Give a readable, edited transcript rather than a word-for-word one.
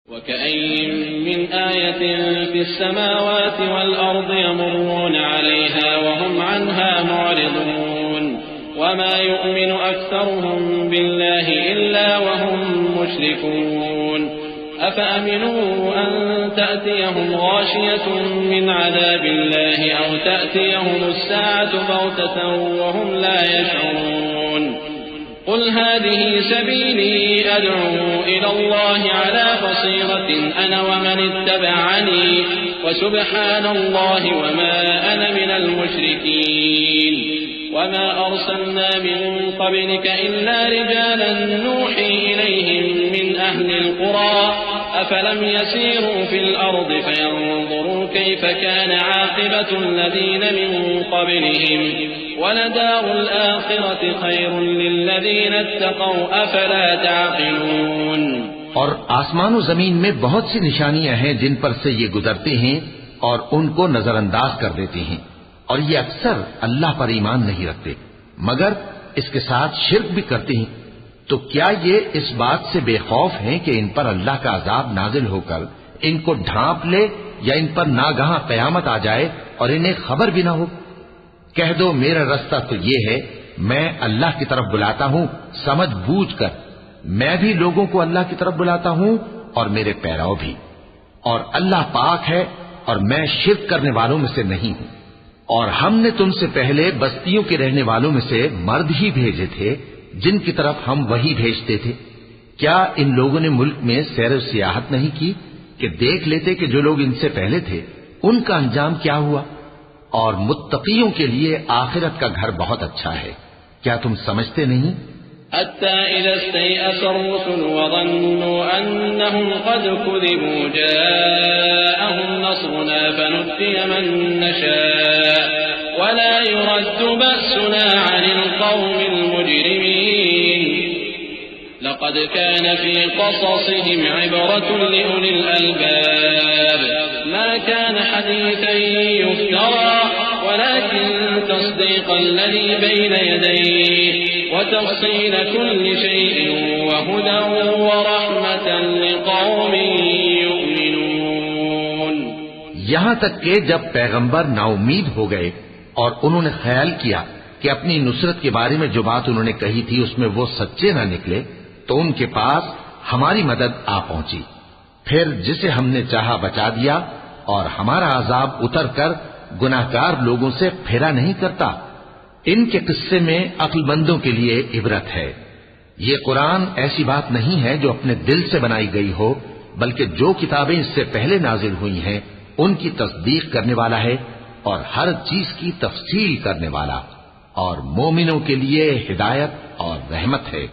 وكأين من آية في السماوات والأرض يمرون عليها وهم عنها معرضون وما يؤمن أكثرهم بالله إلا وهم مشركون أفأمنوا أن تأتيهم غاشية من عذاب الله أو تأتيهم الساعة بغتة وهم لا يشعرون قل هذه سبيلي أدعو إلى الله على بصيرة أنا ومن اتبعني وسبحان الله وما أنا من المشركين وما أرسلنا من قبلك إلا رجالا نوحي إليهم من أهل القرى أفلم يسيروا في الأرض فينظروا كيف كان عاقبة الذين من قبلهم ولدار الآخرة خير للذين اتقوا أفلا تعقلون۔ اور آسمان و زمین میں بہت سی نشانیاں ہیں جن پر سے یہ گزرتے ہیں اور ان کو نظر انداز کر دیتے ہیں، اور یہ اکثر اللہ پر ایمان نہیں رکھتے مگر اس کے ساتھ شرک بھی کرتے ہیں۔ تو کیا یہ اس بات سے بے خوف ہیں کہ ان پر اللہ کا عذاب نازل ہو کر ان کو ڈھانپ لے یا ان پر ناگہاں قیامت آ جائے اور انہیں خبر بھی نہ ہو؟ کہہ دو میرا رستہ تو یہ ہے، میں اللہ کی طرف بلاتا ہوں سمجھ بوجھ کر، میں بھی لوگوں کو اللہ کی طرف بلاتا ہوں اور میرے پیراؤ بھی، اور اللہ پاک ہے اور میں شرک کرنے والوں میں سے نہیں ہوں۔ اور ہم نے تم سے پہلے بستیوں کے رہنے والوں میں سے مرد ہی بھیجے تھے جن کی طرف ہم وہی بھیجتے تھے۔ کیا ان لوگوں نے ملک میں سیر و سیاحت نہیں کی کہ دیکھ لیتے کہ جو لوگ ان سے پہلے تھے ان کا انجام کیا ہوا؟ اور متقیوں کے لیے آخرت کا گھر بہت اچھا ہے، کیا تم سمجھتے نہیں؟ حتى إذا استيأس الرسل وظنوا أنهم قد كذبوا جاءهم نصرنا فنجي من نشاء ولا يرد بأسنا عن القوم المجرمين لقد كان في قصصهم عبرة لأولي الألباب ما كان حديثا يفترى ولكن تصديق الذي بين يديه وتفصيل كل شيء وهدى ورحمة لقوم يؤمنون۔ یہاں تک کہ جب پیغمبر نا امید ہو گئے اور انہوں نے خیال کیا کہ اپنی نصرت کے بارے میں جو بات انہوں نے کہی تھی اس میں وہ سچے نہ نکلے تو ان کے پاس ہماری مدد آ پہنچی، پھر جسے ہم نے چاہا بچا دیا، اور ہمارا عذاب اتر کر گناہگار لوگوں سے پھیرا نہیں کرتا۔ ان کے قصے میں عقل مندوں کے لیے عبرت ہے۔ یہ قرآن ایسی بات نہیں ہے جو اپنے دل سے بنائی گئی ہو، بلکہ جو کتابیں اس سے پہلے نازل ہوئی ہیں ان کی تصدیق کرنے والا ہے اور ہر چیز کی تفصیل کرنے والا، اور مومنوں کے لیے ہدایت اور رحمت ہے۔